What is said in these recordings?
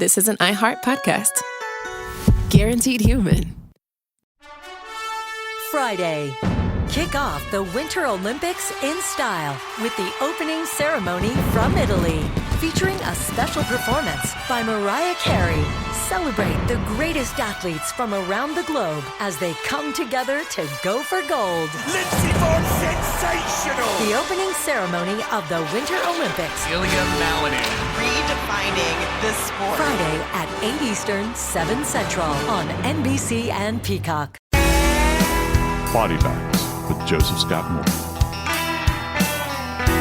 this is an iHeart podcast. Guaranteed human. Friday. Kick off the Winter Olympics in style with the opening ceremony from Italy, featuring a special performance by Mariah Carey. Celebrate the greatest athletes from around the globe as they come together to go for gold. Lindsey Vonn, sensational! The opening ceremony of the Winter Olympics. Ilya Malinin. Redefining the sport. Friday at 8 Eastern, 7 Central on NBC and Peacock. Body Bags with Joseph Scott Morgan.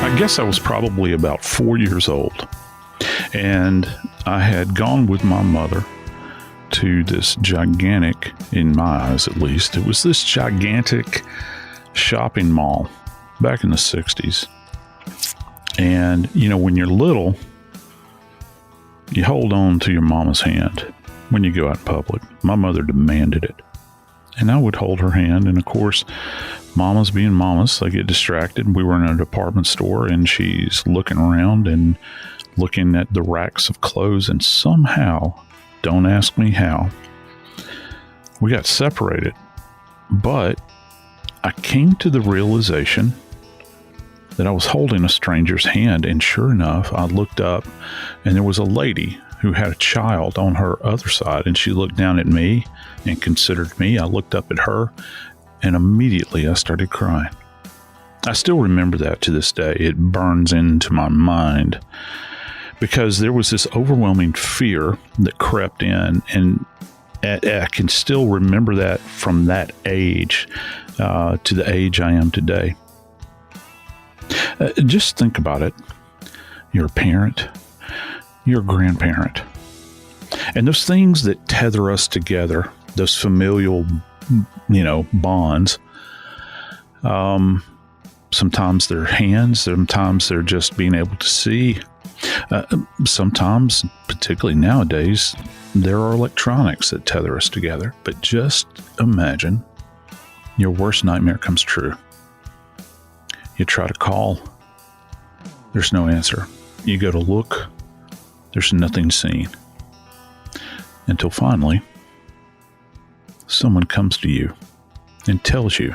I guess I was probably about 4 years old, and I had gone with my mother to this gigantic, in my eyes at least, it was this gigantic shopping mall back in the 60s. And, you know, when you're little, you hold on to your mama's hand when you go out in public. My mother demanded it. And I would hold her hand, and of course, mamas being mamas, they get distracted. We were in a department store, and she's looking around and looking at the racks of clothes, and somehow, don't ask me how, we got separated. But I came to the realization that I was holding a stranger's hand, and sure enough, I looked up, and there was a lady who had a child on her other side, and she looked down at me and considered me. I looked up at her, and immediately I started crying. I still remember that to this day. It burns into my mind because there was this overwhelming fear that crept in, and I can still remember that from that age to the age I am today. Just think about it. You're a parent. You're a grandparent. And those things that tether us together, those familial, bonds, sometimes they're hands, sometimes they're just being able to see. Sometimes, particularly nowadays, there are electronics that tether us together. But just imagine your worst nightmare comes true. You try to call, there's no answer. You go to look, there's nothing seen. Until finally, someone comes to you and tells you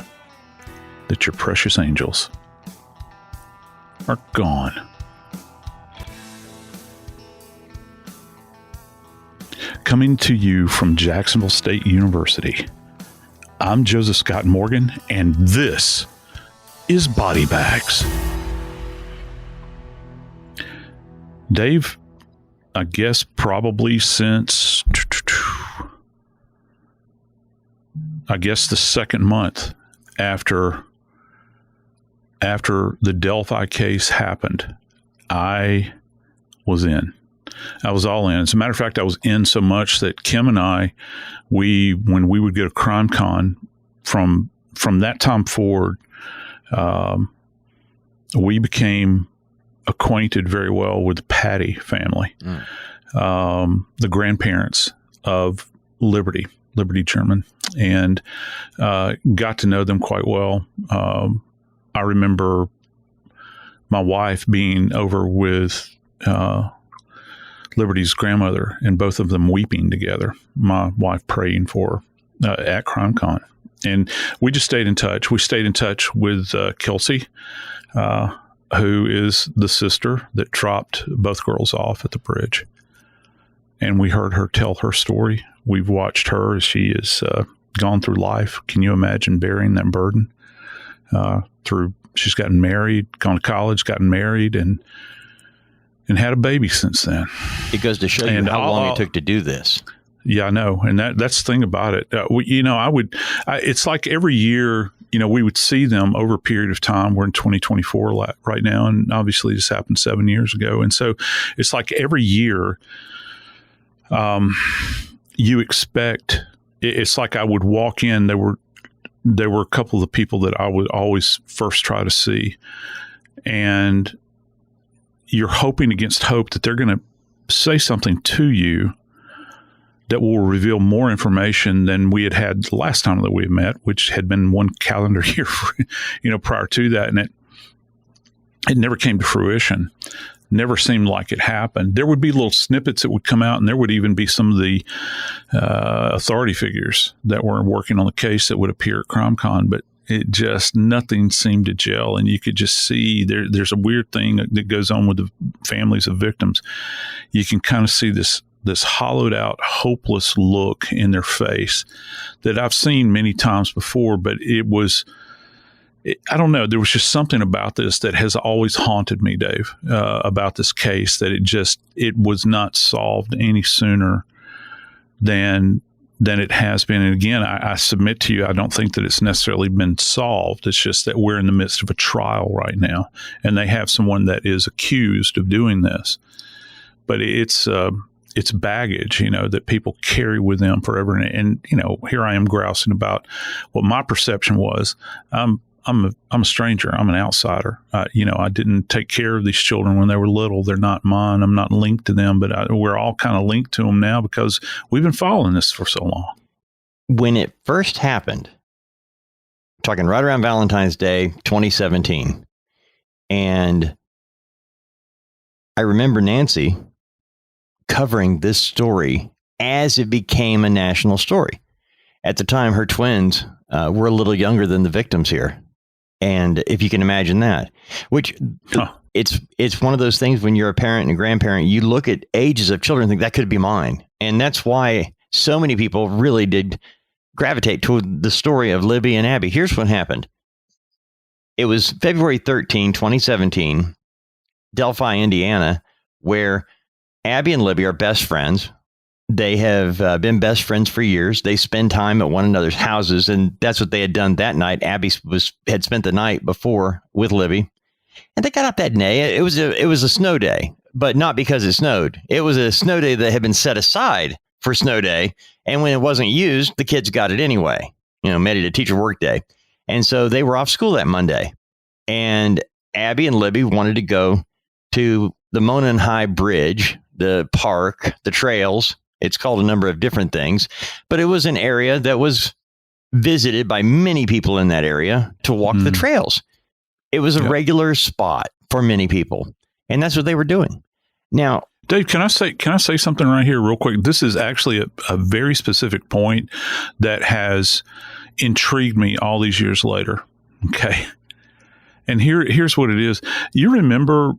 that your precious angels are gone. Coming to you from Jacksonville State University, I'm Joseph Scott Morgan, and this is Body Bags. Dave, I guess probably since, the second month after the Delphi case happened, I was in. I was all in. As a matter of fact, I was in so much that Kim and I, when we would go to Crime Con, from that time forward, we became acquainted very well with the Patty family, the grandparents of Liberty German, and got to know them quite well. I remember my wife being over with Liberty's grandmother, and both of them weeping together. My wife praying for her at Crime Con. And we just stayed in touch. We stayed in touch with Kelsey, who is the sister that dropped both girls off at the bridge. And we heard her tell her story. We've watched her as she has gone through life. Can you imagine bearing that burden? She's gotten married, gone to college, gotten married, and had a baby since then. It goes to show you how long it took to do this. Yeah, I know. And that's the thing about it. It's like every year, we would see them over a period of time. We're in 2024 right now, and obviously this happened 7 years ago. And so it's like every year you expect, it's like I would walk in, there were a couple of the people that I would always first try to see. And you're hoping against hope that they're going to say something to you that will reveal more information than we had the last time that we had met, which had been one calendar year, prior to that. And it never came to fruition. never seemed like it happened. There would be little snippets that would come out, and there would even be some of the authority figures that were working on the case that would appear at CrimeCon, but it just, nothing seemed to gel. And you could just see there's a weird thing that goes on with the families of victims. You can kind of see this hollowed out, hopeless look in their face that I've seen many times before, but I don't know. There was just something about this that has always haunted me, Dave, about this case, that it was not solved any sooner than it has been. And again, I submit to you, I don't think that it's necessarily been solved. It's just that we're in the midst of a trial right now, and they have someone that is accused of doing this. But it's baggage, that people carry with them forever. And here I am grousing about what my perception was. I'm a stranger. I'm an outsider. I didn't take care of these children when they were little. They're not mine. I'm not linked to them, but we're all kind of linked to them now because we've been following this for so long. When it first happened, talking right around Valentine's Day, 2017, and I remember Nancy covering this story as it became a national story. At the time, her twins were a little younger than the victims here. And if you can imagine that, which it's one of those things when you're a parent and a grandparent, you look at ages of children and think that could be mine. And that's why so many people really did gravitate toward the story of Libby and Abby. Here's what happened. It was February 13, 2017, Delphi, Indiana, where Abby and Libby are best friends. They have been best friends for years. They spend time at one another's houses, and that's what they had done that night. Abby had spent the night before with Libby, and they got up that day. It was a snow day, but not because it snowed. It was a snow day that had been set aside for snow day, and when it wasn't used, the kids got it anyway. Made it a teacher work day, and so they were off school that Monday. And Abby and Libby wanted to go to the Monon High Bridge, the park, the trails. It's called a number of different things, but it was an area that was visited by many people in that area to walk the trails. It was a regular spot for many people, and that's what they were doing. Now, Dave, can I say something right here real quick? This is actually a very specific point that has intrigued me all these years later. Okay. And here's what it is. Do you remember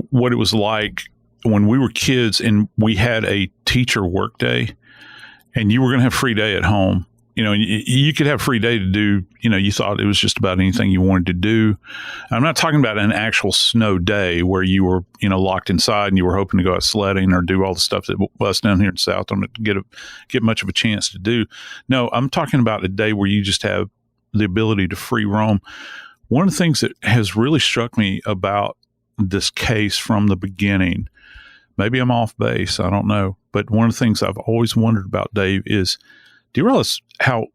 what it was like when we were kids and we had a teacher work day and you were going to have free day at home? You could have free day to do, you thought it was just about anything you wanted to do. I'm not talking about an actual snow day where you were, locked inside and you were hoping to go out sledding or do all the stuff that us down here in the South don't get much of a chance to do. No, I'm talking about a day where you just have the ability to free roam. One of the things that has really struck me about this case from the beginning, maybe I'm off base, I don't know, but one of the things I've always wondered about, Dave, is do you realize how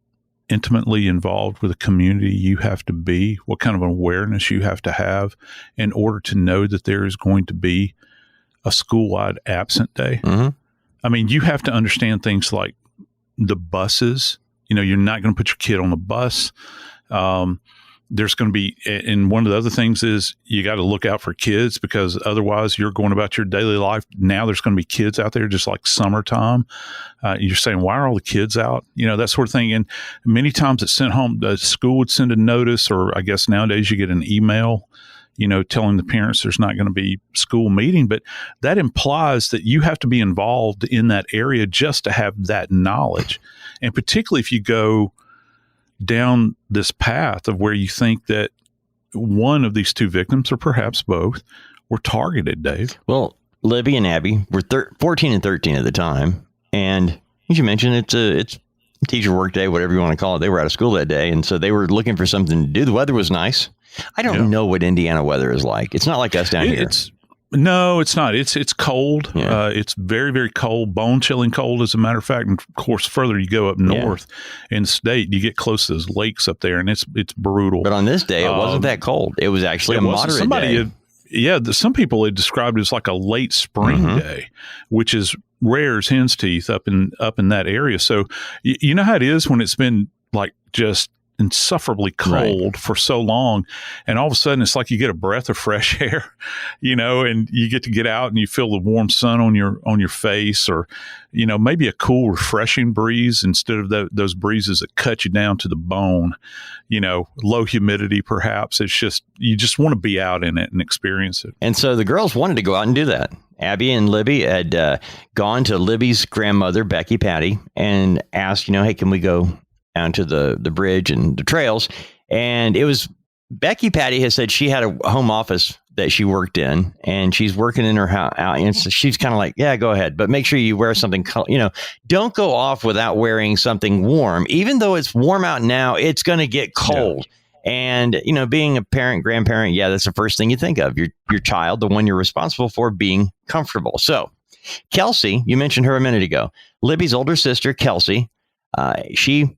intimately involved with a community you have to be, what kind of awareness you have to have in order to know that there is going to be a school-wide absent day? Mm-hmm. I mean, you have to understand things like the buses. You're not going to put your kid on the bus. There's going to be, and one of the other things is you got to look out for kids because otherwise you're going about your daily life. Now there's going to be kids out there just like summertime. You're saying, why are all the kids out? That sort of thing. And many times it's sent home, the school would send a notice, or I guess nowadays you get an email, telling the parents there's not going to be school meeting. But that implies that you have to be involved in that area just to have that knowledge. And particularly if you go down this path of where you think that one of these two victims, or perhaps both, were targeted, Dave. Well, Libby and Abby were 14 and 13 at the time. And as you mentioned, it's teacher work day, whatever you want to call it. They were out of school that day. And so they were looking for something to do. The weather was nice. I don't know what Indiana weather is like. It's not like us down here. No, it's not. It's cold. Yeah. It's very, very cold, bone-chilling cold, as a matter of fact. And, of course, further you go up north in the state, you get close to those lakes up there, and it's brutal. But on this day, it wasn't that cold. It was actually a moderate day. Some people had described it as like a late spring day, which is rare as hen's teeth up in that area. So you know how it is when it's been like just insufferably cold for so long, and all of a sudden it's like you get a breath of fresh air, and you get to get out and you feel the warm sun on your face, or maybe a cool refreshing breeze instead of those breezes that cut you down to the bone, low humidity perhaps. It's just, you just want to be out in it and experience it. And so the girls wanted to go out and do that. Abby and Libby had gone to Libby's grandmother, Becky Patty, and asked, hey, can we go down to the bridge and the trails? And it was Becky Patty has said she had a home office that she worked in, and she's working in her house. And so she's kind of like, yeah, go ahead, but make sure you wear something, don't go off without wearing something warm. Even though it's warm out now, it's going to get cold. Yeah. And, being a parent, grandparent, that's the first thing you think of, your child, the one you're responsible for, being comfortable. So Kelsey, you mentioned her a minute ago, Libby's older sister, Kelsey, she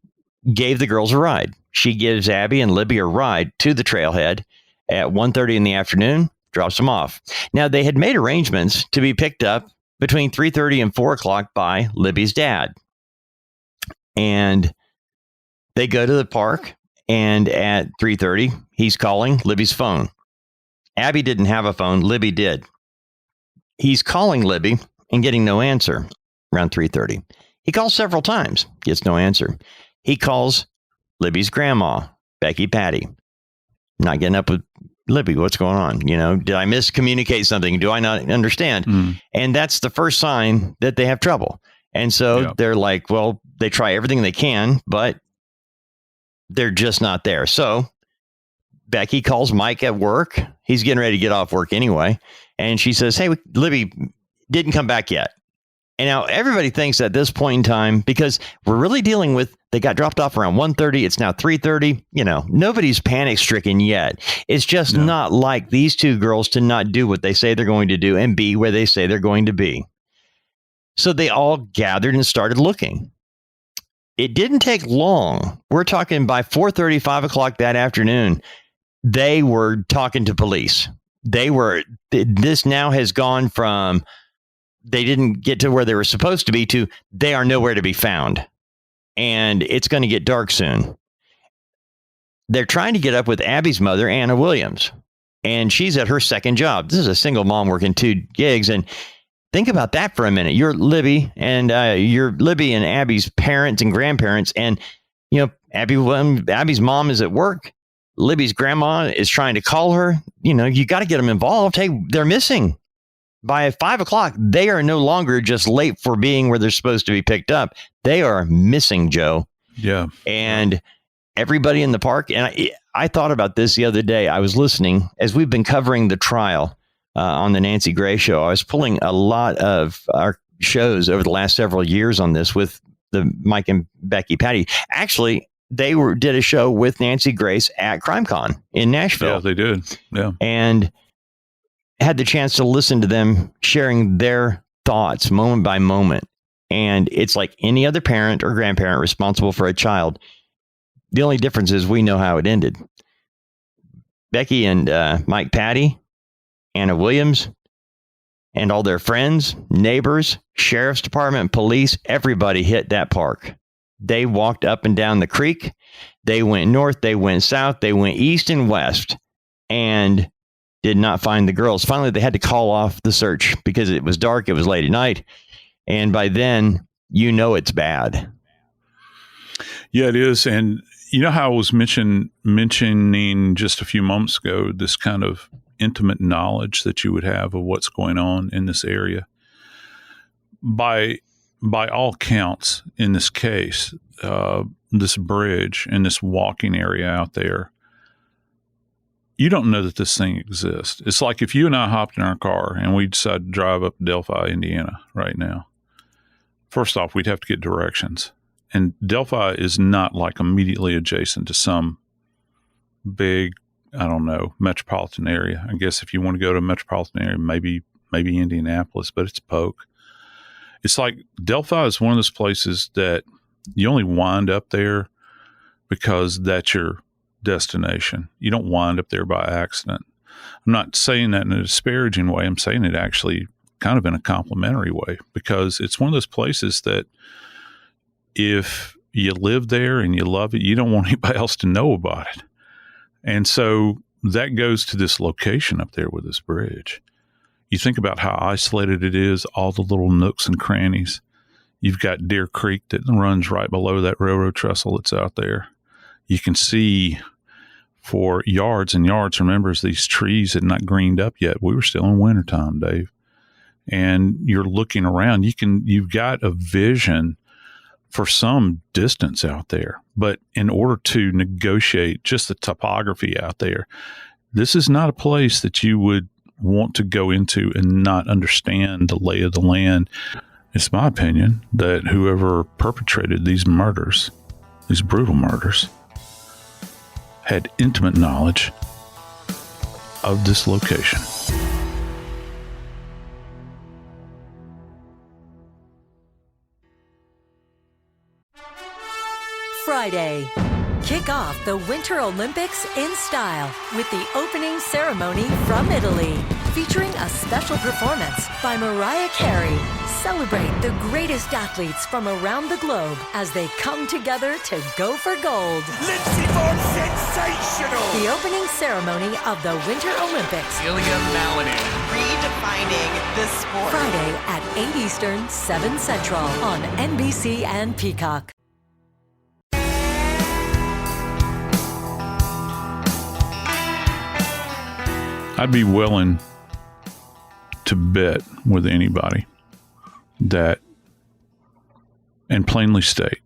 gave the girls a ride. She gives Abby and Libby a ride to the trailhead at 1:30 in the afternoon, drops them off. Now, they had made arrangements to be picked up between 3:30 and 4 o'clock by Libby's dad. And they go to the park, and at 3:30, he's calling Libby's phone. Abby didn't have a phone. Libby did. He's calling Libby and getting no answer around 3:30. He calls several times, gets no answer. He calls Libby's grandma, Becky Patty. Not getting up with Libby. What's going on? Did I miscommunicate something? Do I not understand? And that's the first sign that they have trouble. And so they're like, well, they try everything they can, but they're just not there. So Becky calls Mike at work. He's getting ready to get off work anyway. And she says, hey, Libby didn't come back yet. And now everybody thinks at this point in time, because we're really dealing with, they got dropped off around 1:30. It's now 3:30. Nobody's panic stricken yet. It's just not like these two girls to not do what they say they're going to do and be where they say they're going to be. So they all gathered and started looking. It didn't take long. We're talking by 4:30, 5 o'clock that afternoon, they were talking to police. This now has gone from they didn't get to where they were supposed to be to they are nowhere to be found. And it's going to get dark soon. They're trying to get up with Abby's mother, Anna Williams. And she's at her second job. This is a single mom working 2 gigs. And think about that for a minute. You're Libby and Abby's parents and grandparents. And, Abby's mom is at work. Libby's grandma is trying to call her. You got to get them involved. Hey, they're missing. By 5 o'clock, they are no longer just late for being where they're supposed to be picked up. They are missing, Joe. Yeah. And everybody in the park. And I thought about this the other day. I was listening as we've been covering the trial on the Nancy Gray show. I was pulling a lot of our shows over the last several years on this with the Mike and Becky Patty. Actually, they did a show with Nancy Grace at CrimeCon in Nashville. Yeah, they did. Yeah. And had the chance to listen to them sharing their thoughts moment by moment. And it's like any other parent or grandparent responsible for a child. The only difference is we know how it ended. Becky and Mike Patty, Anna Williams, and all their friends, neighbors, sheriff's department, police, everybody hit that park. They walked up and down the creek. They went north, they went south, they went east and west, and did not find the girls. Finally, they had to call off the search because it was dark. It was late at night. And by then, it's bad. Yeah, it is. And how I was mentioning just a few moments ago, this kind of intimate knowledge that you would have of what's going on in this area. By all counts in this case, this bridge and this walking area out there, you don't know that this thing exists. It's like if you and I hopped in our car and we decided to drive up to Delphi, Indiana right now. First off, we'd have to get directions. And Delphi is not like immediately adjacent to some big, metropolitan area. I guess if you want to go to a metropolitan area, maybe Indianapolis, but it's Polk. It's like Delphi is one of those places that you only wind up there because that's your destination. You don't wind up there by accident. I'm not saying that in a disparaging way. I'm saying it actually kind of in a complimentary way, because it's one of those places that if you live there and you love it. You don't want anybody else to know about it. And so that goes to this location up there with this bridge. You think about how isolated it is, all the little nooks and crannies. You've got Deer Creek that runs right below that railroad trestle that's out there. You can see for yards and yards. Remember, as these trees had not greened up yet. We were still in wintertime, Dave. And you're looking around. You've got a vision for some distance out there. But in order to negotiate just the topography out there, this is not a place that you would want to go into and not understand the lay of the land. It's my opinion that whoever perpetrated these murders, these brutal murders, had intimate knowledge of this location. Friday. Kick off the Winter Olympics in style with the opening ceremony from Italy, featuring a special performance by Mariah Carey. Celebrate the greatest athletes from around the globe as they come together to go for gold. Lindsey Vonn, sensational! The opening ceremony of the Winter Olympics. Redefining this sport. Friday at 8 Eastern, 7 Central on NBC and Peacock. I'd be willing to bet with anybody that, and plainly state,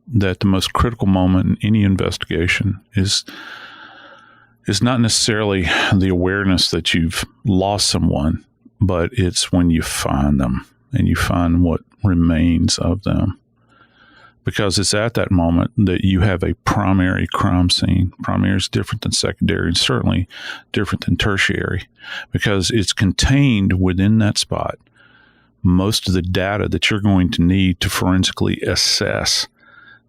that the most critical moment in any investigation is not necessarily the awareness that you've lost someone, but it's when you find them and you find what remains of them. Because it's at that moment that you have a primary crime scene. Primary is different than secondary and certainly different than tertiary because it's contained within that spot most of the data that you're going to need to forensically assess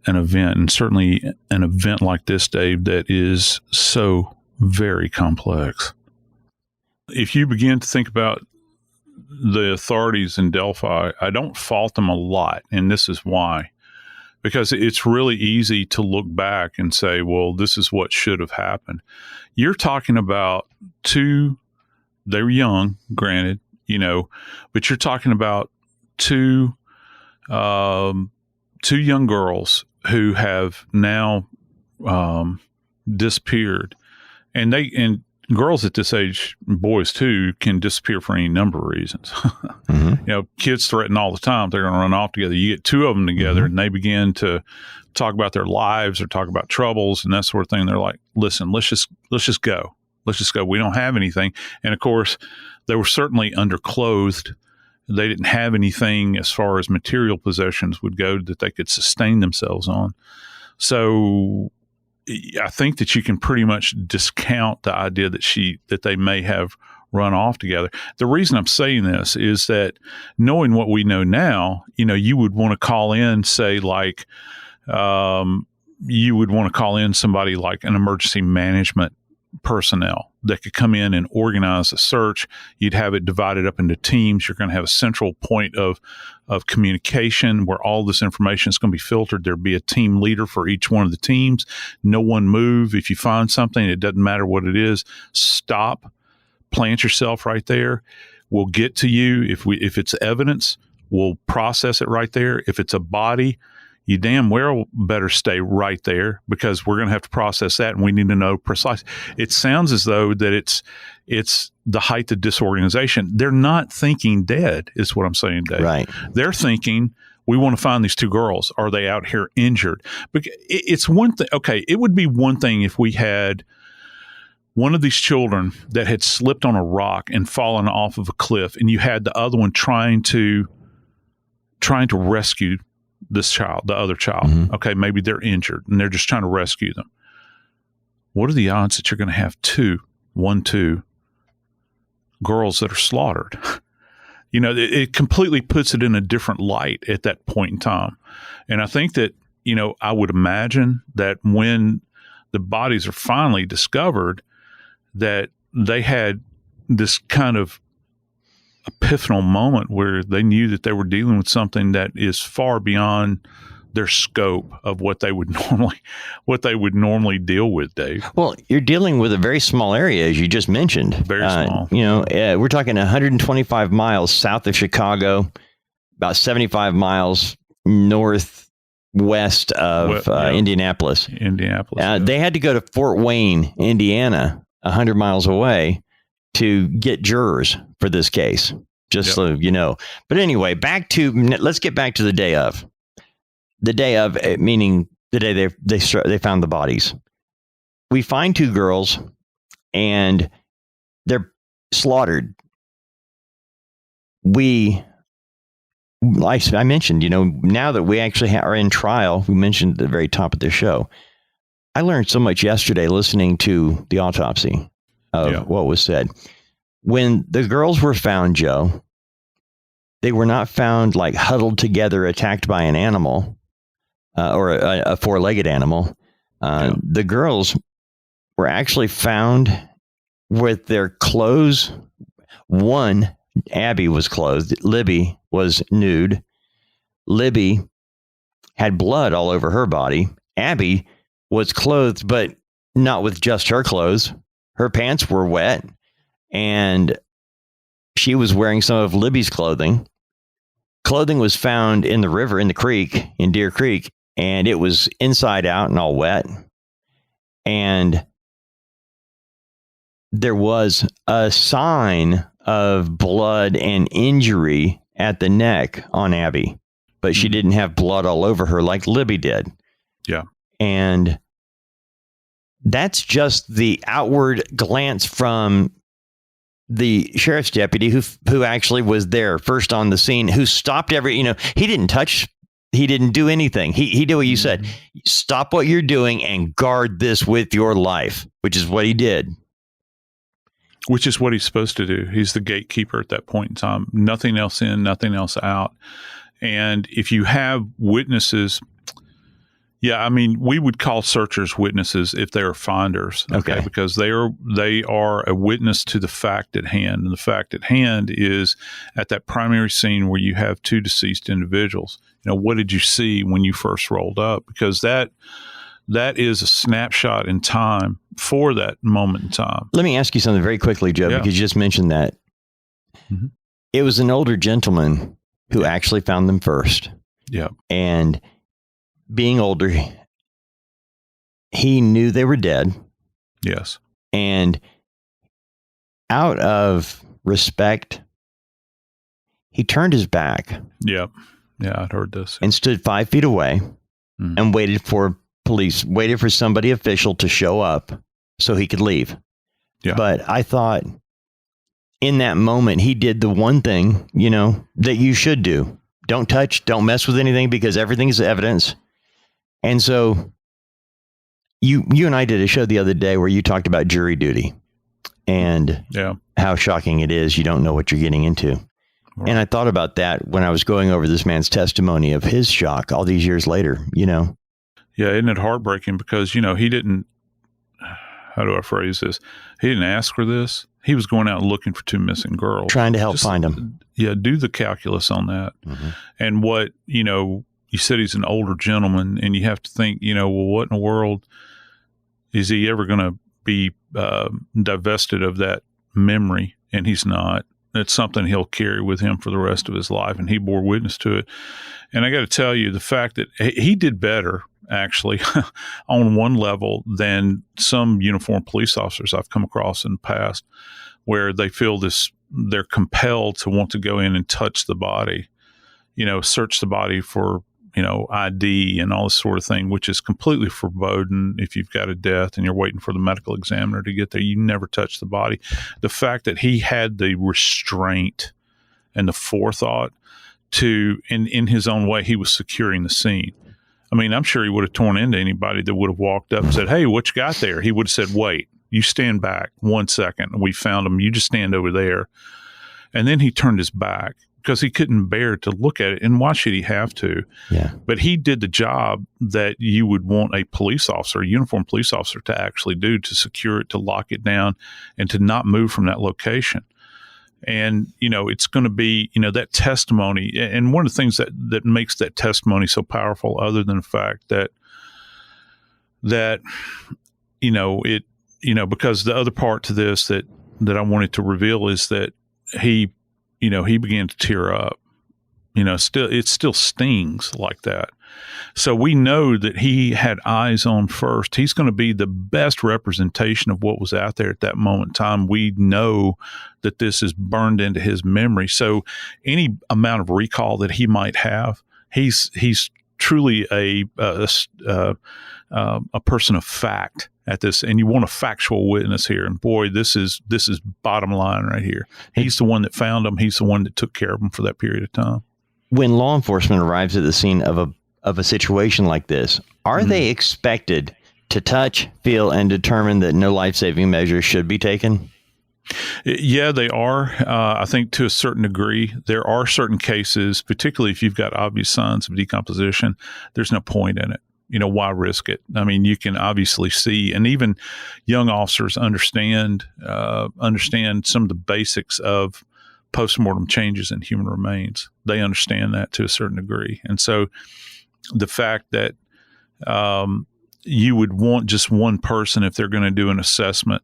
an event, and certainly an event like this, Dave, that is so very complex. If you begin to think about the authorities in Delphi, I don't fault them a lot, and this is why. Because it's really easy to look back and say, well, this is what should have happened. You're talking about they were young, granted, but you're talking about two young girls who have now disappeared. And girls at this age, boys too, can disappear for any number of reasons. Mm-hmm. Kids threaten all the time they're going to run off together. You get two of them together, mm-hmm. and they begin to talk about their lives or talk about troubles and that sort of thing. They're like, "Listen, let's just go. Let's just go. We don't have anything." And of course, they were certainly underclothed. They didn't have anything as far as material possessions would go that they could sustain themselves on. So I think that you can pretty much discount the idea that they may have run off together. The reason I'm saying this is that knowing what we know now, you would want to call in, say, like, you would want to call in somebody like an emergency management personnel that could come in and organize a search. You'd have it divided up into teams. You're going to have a central point of communication where all this information is going to be filtered. There'd be a team leader for each one of the teams. No one move. If you find something, it doesn't matter what it is. Stop. Plant yourself right there. We'll get to you. If it's evidence, we'll process it right there. If it's a body, you damn well better stay right there because we're going to have to process that, and we need to know precise. It sounds as though that it's the height of disorganization. They're not thinking dead, is what I'm saying, Dave. Right. They're thinking, we want to find these two girls. Are they out here injured? But it's one thing. Okay, it would be one thing if we had one of these children that had slipped on a rock and fallen off of a cliff, and you had the other one trying to rescue this child, the other child. Mm-hmm. Okay, maybe they're injured and they're just trying to rescue them. What are the odds that you're going to have two girls that are slaughtered? It completely puts it in a different light at that point in time. And I think that, I would imagine that when the bodies are finally discovered, that they had this kind of epiphanal moment where they knew that they were dealing with something that is far beyond their scope of what they would normally deal with, Dave. Well, you're dealing with a very small area, as you just mentioned. Very small. We're talking 125 miles south of Chicago, about 75 miles northwest of Indianapolis. They had to go to Fort Wayne, Indiana, 100 miles away to get jurors for this case, just so you know. But anyway, let's get back to the day of. The day of, meaning the day they found the bodies. We find 2 girls, and they're slaughtered. Like I mentioned, now that we actually are in trial, we mentioned at the very top of the show, I learned so much yesterday listening to the autopsy of what was said. When the girls were found, Joe, they were not found like huddled together, attacked by an animal. Or a 4-legged animal. The girls were actually found with their clothes. One, Abby was clothed. Libby was nude. Libby had blood all over her body. Abby was clothed, but not with just her clothes. Her pants were wet, and she was wearing some of Libby's clothing. Clothing was found in the river, in the creek, in Deer Creek. And it was inside out and all wet. And there was a sign of blood and injury at the neck on Abby, but she didn't have blood all over her like Libby did. Yeah. And that's just the outward glance from the sheriff's deputy who actually was there first on the scene, who stopped he didn't do anything. He did what you said. Stop what you're doing and guard this with your life, which is what he did. Which is what he's supposed to do. He's the gatekeeper at that point in time. Nothing else in, nothing else out. And if you have witnesses, we would call searchers witnesses if they are finders. Okay. Because they are a witness to the fact at hand. And the fact at hand is at that primary scene where you have 2 deceased individuals. What did you see when you first rolled up? Because that is a snapshot in time for that moment in time. Let me ask you something very quickly, Joe, because you just mentioned that. Mm-hmm. It was an older gentleman who actually found them first. Yeah. And being older, he knew they were dead. Yes. And out of respect, he turned his back. Yep. Yeah, I'd heard this. And stood 5 feet away and waited for somebody official to show up so he could leave. Yeah. But I thought in that moment, he did the one thing, that you should do. Don't touch, don't mess with anything, because everything is evidence. And so you and I did a show the other day where you talked about jury duty and how shocking it is. You don't know what you're getting into. Right. And I thought about that when I was going over this man's testimony of his shock all these years later, Yeah, isn't it heartbreaking? Because, he didn't, how do I phrase this? He didn't ask for this. He was going out looking for 2 missing girls. Trying to help find them. Yeah, do the calculus on that. Mm-hmm. And what, you said he's an older gentleman, and you have to think, what in the world is he ever going to be divested of that memory? And he's not. It's something he'll carry with him for the rest of his life, and he bore witness to it. And I got to tell you, the fact that he did better, actually, on one level than some uniformed police officers I've come across in the past, where they feel they're compelled to want to go in and touch the body, search the body for, ID and all this sort of thing, which is completely forbidden if you've got a death and you're waiting for the medical examiner to get there. You never touch the body. The fact that he had the restraint and the forethought to, in his own way, he was securing the scene. I mean, I'm sure he would have torn into anybody that would have walked up and said, "Hey, what you got there?" He would have said, "Wait, you stand back 1 second. We found him. You just stand over there." And then he turned his back because he couldn't bear to look at it. And why should he have to? Yeah. But he did the job that you would want a police officer, a uniformed police officer, to actually do, to secure it, to lock it down, and to not move from that location. And, it's going to be, that testimony. And one of the things that makes that testimony so powerful, other than the fact that, because the other part to this that I wanted to reveal is that he began to tear up. It still stings like that. So we know that he had eyes on first. He's going to be the best representation of what was out there at that moment in time. We know that this is burned into his memory. So any amount of recall that he might have, he's truly a person of fact at this. And you want a factual witness here. And boy, this is bottom line right here. He's the one that found him. He's the one that took care of him for that period of time. When law enforcement arrives at the scene of a situation like this, are they expected to touch, feel, and determine that no life-saving measures should be taken? Yeah, they are. I think to a certain degree, there are certain cases, particularly if you've got obvious signs of decomposition, there's no point in it. Why risk it? I mean, you can obviously see, and even young officers understand some of the basics of postmortem changes in human remains. They understand that to a certain degree. And so the fact that you would want just one person, if they're going to do an assessment,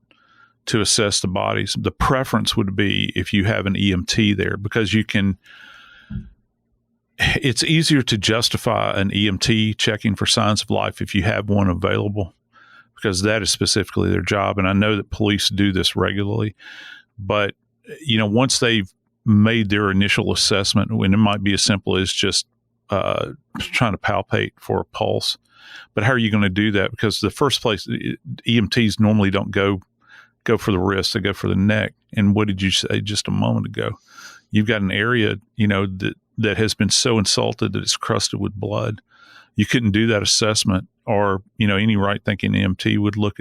to assess the bodies, the preference would be if you have an EMT there, because it's easier to justify an EMT checking for signs of life if you have one available, because that is specifically their job. And I know that police do this regularly, but once they've made their initial assessment, when it might be as simple as just trying to palpate for a pulse, but how are you going to do that? Because the first place, EMTs normally don't go for the wrist, they go for the neck. And what did you say just a moment ago? You've got an area, that has been so insulted that it's crusted with blood. You couldn't do that assessment, or, any right-thinking EMT would look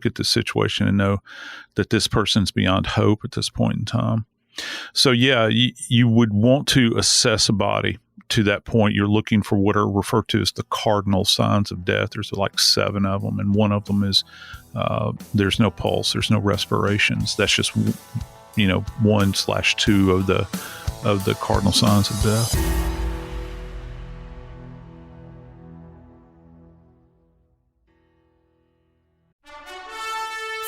at the situation and know that this person's beyond hope at this point in time. So, yeah, you would want to assess a body to that point. You're looking for what are referred to as the cardinal signs of death. There's like 7 of them, and one of them is there's no pulse, there's no respirations. That's just 1/2 of the cardinal signs of death.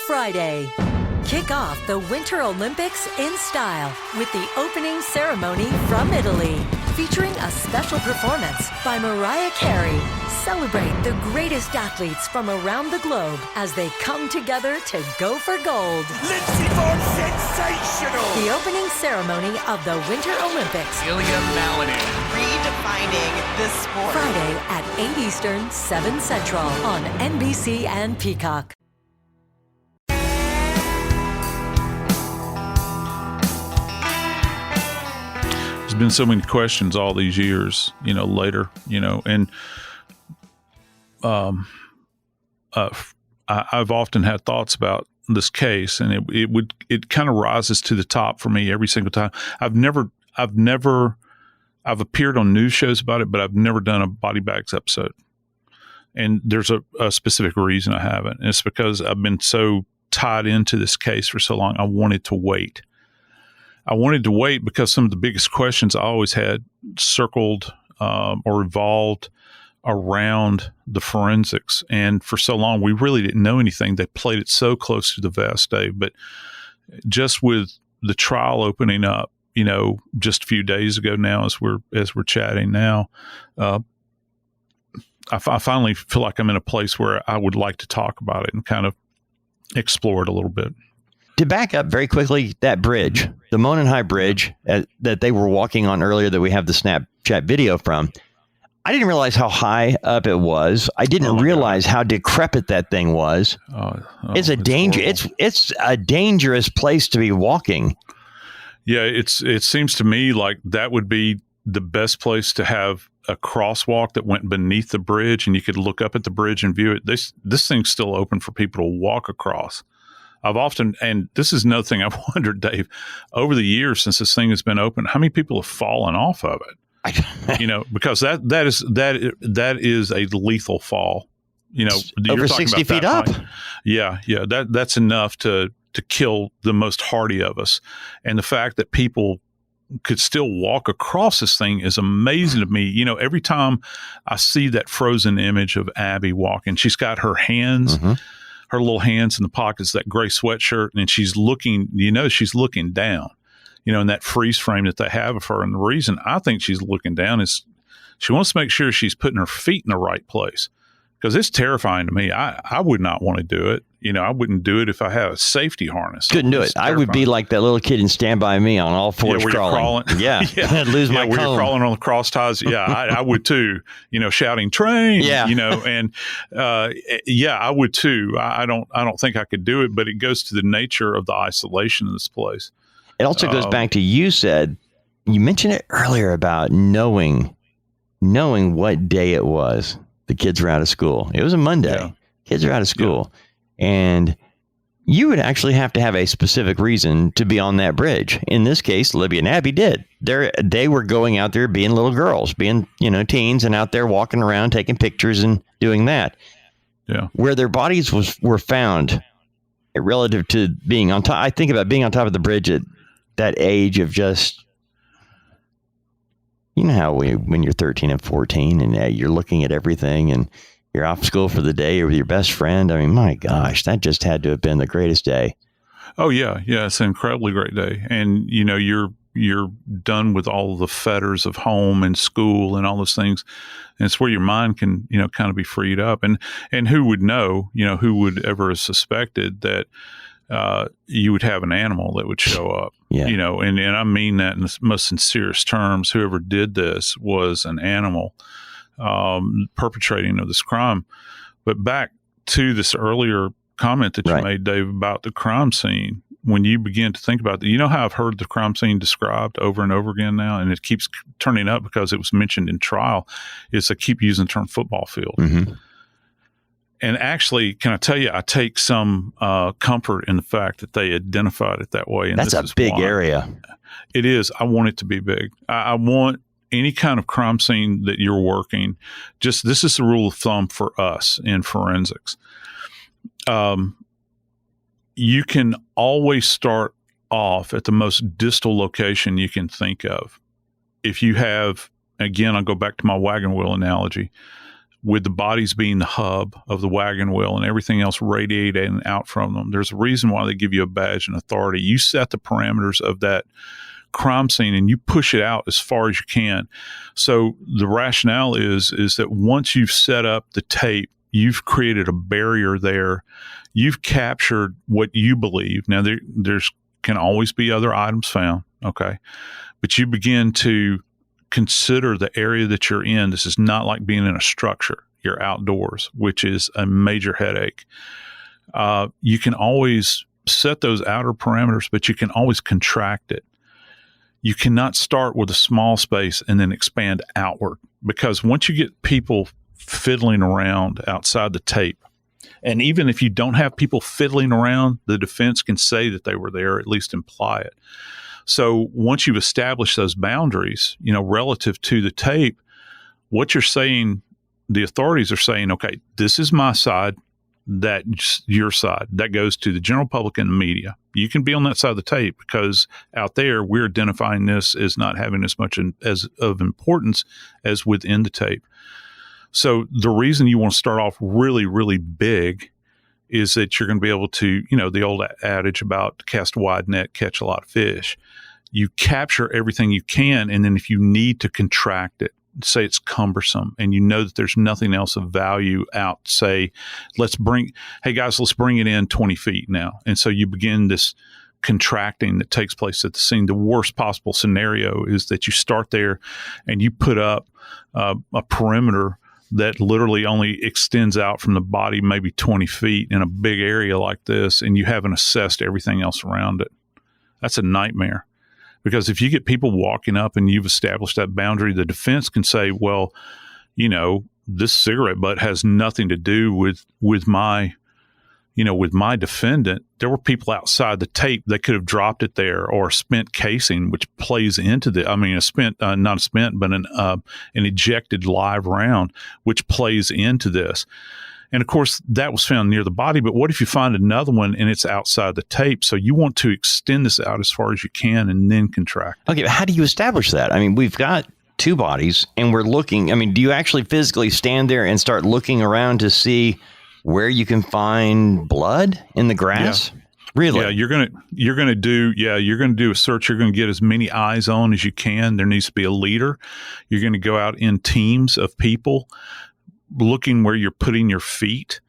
Friday. Kick off the Winter Olympics in style with the opening ceremony from Italy, featuring a special performance by Mariah Carey. Celebrate the greatest athletes from around the globe as they come together to go for gold. Lindsey Vonn, sensational! The opening ceremony of the Winter Olympics. Redefining this sport. Friday at 8 Eastern, 7 Central on NBC and Peacock. There's been so many questions all these years, later, and I've often had thoughts about this case, and it kind of rises to the top for me every single time. I've appeared on news shows about it, but I've never done a Body Bags episode. And there's a specific reason I haven't. And it's because I've been so tied into this case for so long. I wanted to wait because some of the biggest questions I always had circled or revolved around the forensics. And for so long, we really didn't know anything. They played it so close to the vest, Dave. But just with the trial opening up, just a few days ago now, as we're chatting now, I finally feel like I'm in a place where I would like to talk about it and kind of explore it a little bit. To back up very quickly, that bridge, the Monon High Bridge that they were walking on earlier that we have the Snapchat video from, I didn't realize how high up it was. I didn't realize how decrepit that thing was. It's a danger. It's a dangerous place to be walking. Yeah, it seems to me like that would be the best place to have a crosswalk that went beneath the bridge, and you could look up at the bridge and view it. This thing's still open for people to walk across. And this is another thing I've wondered, Dave, over the years since this thing has been open, how many people have fallen off of it? Because that is a lethal fall. you're over talking 60 about feet that up. height. Yeah. That's enough to kill the most hardy of us. And the fact that people could still walk across this thing is amazing to me. Every time I see that frozen image of Abby walking, she's got her hands, her little hands in the pockets, that gray sweatshirt, and she's looking, she's looking down, in that freeze frame that they have of her. And the reason I think she's looking down is she wants to make sure she's putting her feet in the right place, because it's terrifying to me. I would not want to do it. I wouldn't do it if I had a safety harness. Couldn't do it. I would be like that little kid in Stand By Me on all fours crawling. Yeah. I'd lose my comb. You're crawling on the cross ties. Yeah, I would too. Shouting train. Yeah. And I would too. I don't think I could do it, but it goes to the nature of the isolation of this place. It also goes back to you mentioned it earlier about knowing what day it was. The kids were out of school. It was a Monday. Yeah. Kids are out of school. Yeah. And you would actually have to have a specific reason to be on that bridge. In this case, Libby and Abby did. They were going out there being little girls, being, teens, and out there walking around, taking pictures and doing that. Yeah. Where their bodies were found relative to being on top. I think about being on top of the bridge at that age of just, how when you're 13 and 14 and you're looking at everything and you're off school for the day or with your best friend. I mean, my gosh, that just had to have been the greatest day. Oh yeah. Yeah. It's an incredibly great day. And, you're done with all the fetters of home and school and all those things. And it's where your mind can, kind of be freed up. And who would know, who would ever have suspected that, you would have an animal that would show up, and I mean that in the most sincerest terms. Whoever did this was an animal, perpetrating of this crime. But back to this earlier comment that you made, Dave, about the crime scene. When you begin to think about it, how I've heard the crime scene described over and over again now, and it keeps turning up because it was mentioned in trial, is I keep using the term football field. Mm-hmm. And actually, can I tell you, I take some comfort in the fact that they identified it that way. And that's a big area. It is. I want it to be big. I want any kind of crime scene that you're working. This is the rule of thumb for us in forensics. You can always start off at the most distal location you can think of. If you have, again, I'll go back to my wagon wheel analogy, with the bodies being the hub of the wagon wheel and everything else radiating out from them. There's a reason why they give you a badge and authority. You set the parameters of that crime scene and you push it out as far as you can. So the rationale is that once you've set up the tape, you've created a barrier there. You've captured what you believe. Now, there's can always be other items found, okay? But you begin to consider the area that you're in. This is not like being in a structure. You're outdoors, which is a major headache. You can always set those outer parameters, but you can always contract it. You cannot start with a small space and then expand outward, because once you get people fiddling around outside the tape, and even if you don't have people fiddling around, the defense can say that they were there, at least imply it. So once you've established those boundaries, relative to the tape, what you're saying, the authorities are saying, okay, this is my side, that's your side. That goes to the general public and the media. You can be on that side of the tape because out there we're identifying this as not having as much as of importance as within the tape. So the reason you want to start off really, really big is that you're going to be able to, the old adage about cast a wide net, catch a lot of fish. You capture everything you can, and then if you need to contract it, say it's cumbersome, and you know that there's nothing else of value out, say, hey guys, let's bring it in 20 feet now. And so you begin this contracting that takes place at the scene. The worst possible scenario is that you start there and you put up a perimeter that literally only extends out from the body maybe 20 feet in a big area like this, and you haven't assessed everything else around it. That's a nightmare. Because if you get people walking up and you've established that boundary, the defense can say, well, this cigarette butt has nothing to do with my defendant. There were people outside the tape that could have dropped it there, or a spent casing, which plays into not a spent, but an ejected live round, which plays into this. And of course, that was found near the body. But what if you find another one and it's outside the tape? So you want to extend this out as far as you can and then contract. Okay, but how do you establish that? I mean, we've got 2 bodies and we're looking. I mean, do you actually physically stand there and start looking around to see where you can find blood in the grass? Yeah. Really? Yeah, you're gonna do a search. You're gonna get as many eyes on as you can. There needs to be a leader. You're gonna go out in teams of people, looking where you're putting your feet.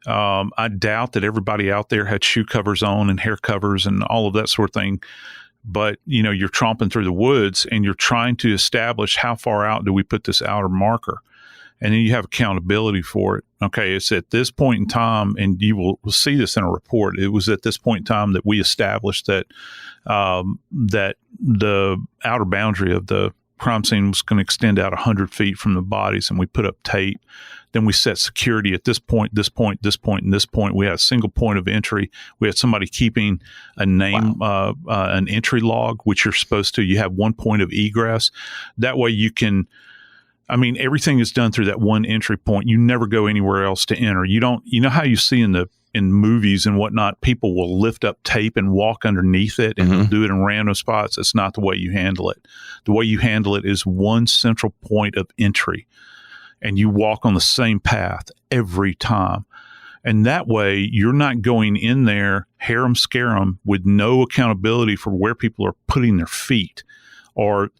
I doubt that everybody out there had shoe covers on and hair covers and all of that sort of thing. But, you're tromping through the woods and you're trying to establish how far out do we put this outer marker? And then you have accountability for it. Okay, it's at this point in time, and you will see this in a report. It was at this point in time that we established that that the outer boundary of the crime scene was going to extend out 100 feet from the bodies, and we put up tape. Then we set security at this point, this point, this point, and this point. We had a single point of entry. We had somebody keeping a name, an entry log, which you're supposed to. You have one point of egress. That way you can, everything is done through that one entry point. You never go anywhere else to enter. You know how you see in movies and whatnot, people will lift up tape and walk underneath it and do it in random spots. That's not the way you handle it. The way you handle it is one central point of entry, and you walk on the same path every time. And that way you're not going in there, harem scarum, with no accountability for where people are putting their feet or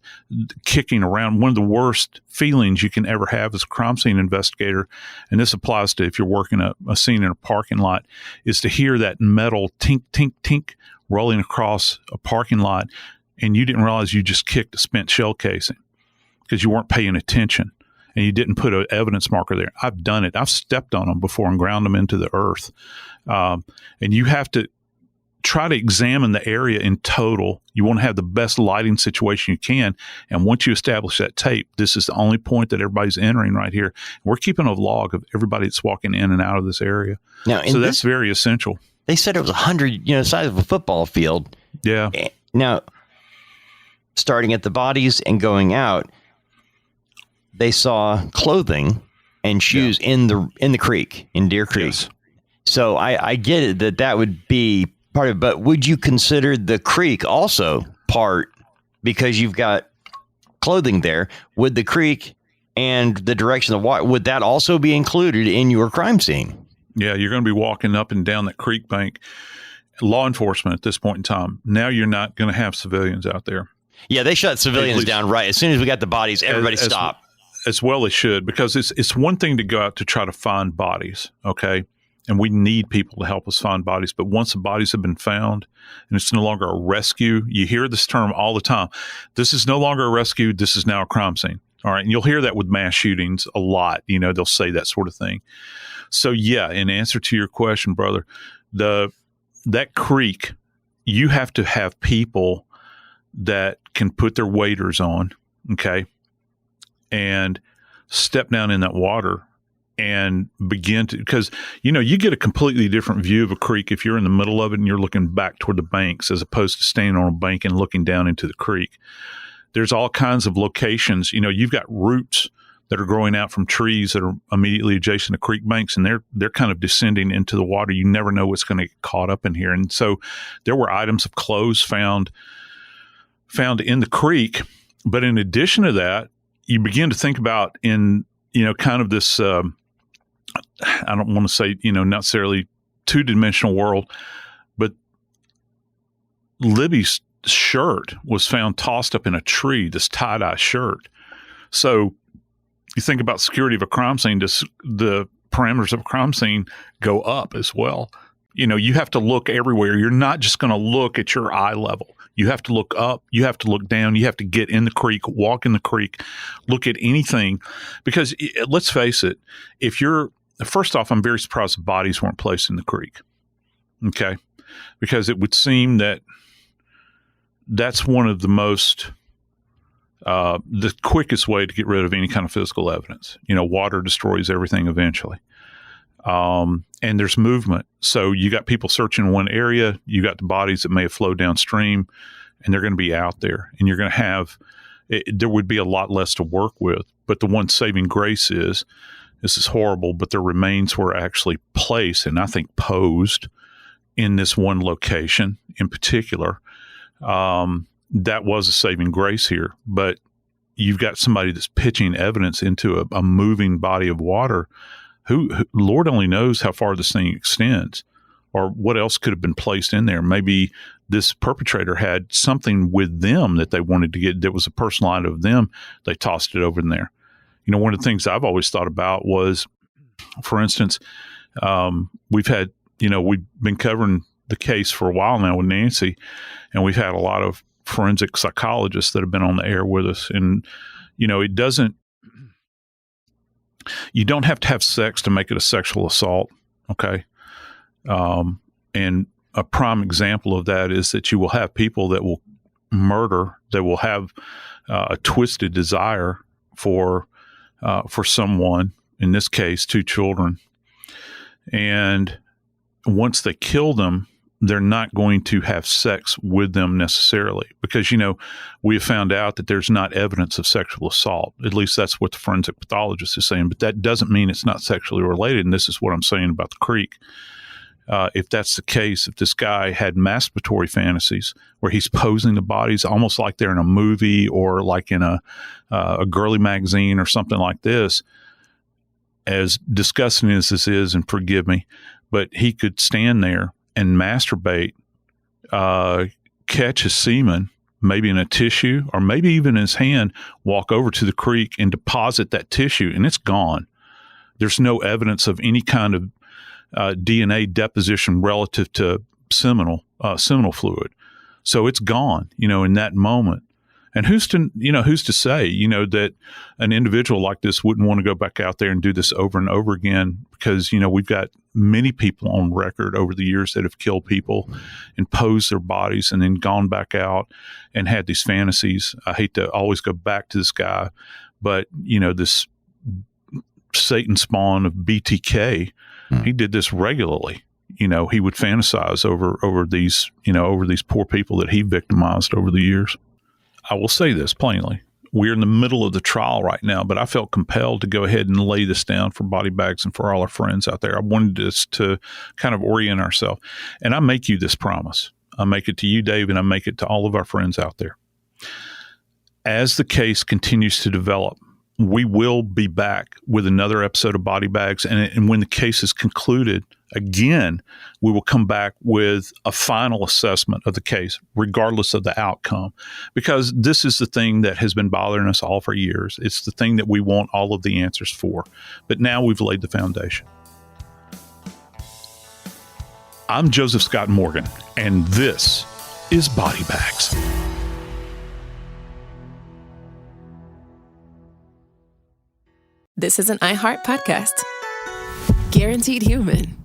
kicking around. One of the worst feelings you can ever have as a crime scene investigator, and this applies to if you're working a scene in a parking lot, is to hear that metal tink, tink, tink rolling across a parking lot, and you didn't realize you just kicked a spent shell casing because you weren't paying attention and you didn't put an evidence marker there. I've done it. I've stepped on them before and ground them into the earth. And you have to try to examine the area in total. You want to have the best lighting situation you can. And once you establish that tape, this is the only point that everybody's entering right here. We're keeping a log of everybody that's walking in and out of this area. Now, so that's very essential. They said it was 100, size of a football field. Yeah. Now, starting at the bodies and going out, they saw clothing and shoes in the creek, in Deer Creek. Yes. So I get it that would be part of it, but would you consider the creek also part, because you've got clothing there? Would the creek and the direction of water, would that also be included in your crime scene? Yeah, you're going to be walking up and down that creek bank. Law enforcement at this point in time, now you're not going to have civilians out there. Yeah, they shut civilians down right as soon as we got the bodies. Everybody stopped. As well as should, because it's one thing to go out to try to find bodies, okay? And we need people to help us find bodies. But once the bodies have been found and it's no longer a rescue, you hear this term all the time. This is no longer a rescue. This is now a crime scene. All right. And you'll hear that with mass shootings a lot. They'll say that sort of thing. So, yeah, in answer to your question, brother, that creek, you have to have people that can put their waders on, okay, and step down in that water and begin to, because, you get a completely different view of a creek if you're in the middle of it and you're looking back toward the banks as opposed to standing on a bank and looking down into the creek. There's all kinds of locations. You've got roots that are growing out from trees that are immediately adjacent to creek banks, and they're kind of descending into the water. You never know what's going to get caught up in here. And so there were items of clothes found in the creek. But in addition to that, you begin to think about in, kind of this, I don't want to say, not necessarily two-dimensional world, but Libby's shirt was found tossed up in a tree, this tie-dye shirt. So you think about security of a crime scene, the parameters of a crime scene go up as well. You have to look everywhere. You're not just going to look at your eye level. You have to look up. You have to look down. You have to get in the creek, walk in the creek, look at anything. Because let's face it, first off, I'm very surprised the bodies weren't placed in the creek. Okay. Because it would seem that that's one of the most, the quickest way to get rid of any kind of physical evidence. Water destroys everything eventually. And there's movement. So you got people searching in one area, you got the bodies that may have flowed downstream, and they're going to be out there, and you're going to have, there would be a lot less to work with. But the one saving grace is this is horrible, but their remains were actually placed and I think posed in this one location in particular. That was a saving grace here. But you've got somebody that's pitching evidence into a moving body of water who Lord only knows how far this thing extends or what else could have been placed in there. Maybe this perpetrator had something with them that they wanted to get that was a personal item of them. They tossed it over in there. You know, one of the things I've always thought about was, for instance, we've been covering the case for a while now with Nancy, and we've had a lot of forensic psychologists that have been on the air with us. And, you know, you don't have to have sex to make it a sexual assault. Okay. And a prime example of that is that you will have people that will murder, that will have a twisted desire for someone, in this case, 2 children. And once they kill them, they're not going to have sex with them necessarily because, you know, we have found out that there's not evidence of sexual assault. At least that's what the forensic pathologist is saying, but that doesn't mean it's not sexually related. And this is what I'm saying about the creek. If that's the case, if this guy had masturbatory fantasies where he's posing the bodies almost like they're in a movie or like in a girly magazine or something like this, as disgusting as this is, and forgive me, but he could stand there and masturbate, catch his semen, maybe in a tissue or maybe even in his hand, walk over to the creek and deposit that tissue, and it's gone. There's no evidence of any kind of DNA deposition relative to seminal fluid. So it's gone, you know, in that moment. And who's to say, you know, that an individual like this wouldn't want to go back out there and do this over and over again? Because, you know, we've got many people on record over the years that have killed people and posed their bodies and then gone back out and had these fantasies. I hate to always go back to this guy, but, you know, this Satan spawn of BTK, he did this regularly. You know, he would fantasize over these poor people that he victimized over the years. I will say this plainly. We're in the middle of the trial right now, but I felt compelled to go ahead and lay this down for Body Bags and for all our friends out there. I wanted us to kind of orient ourselves. And I make you this promise. I make it to you, Dave, and I make it to all of our friends out there. As the case continues to develop, we will be back with another episode of Body Bags. And when the case is concluded, again, we will come back with a final assessment of the case, regardless of the outcome, because this is the thing that has been bothering us all for years. It's the thing that we want all of the answers for. But now we've laid the foundation. I'm Joseph Scott Morgan, and this is Body Bags. This is an iHeart podcast. Guaranteed Human.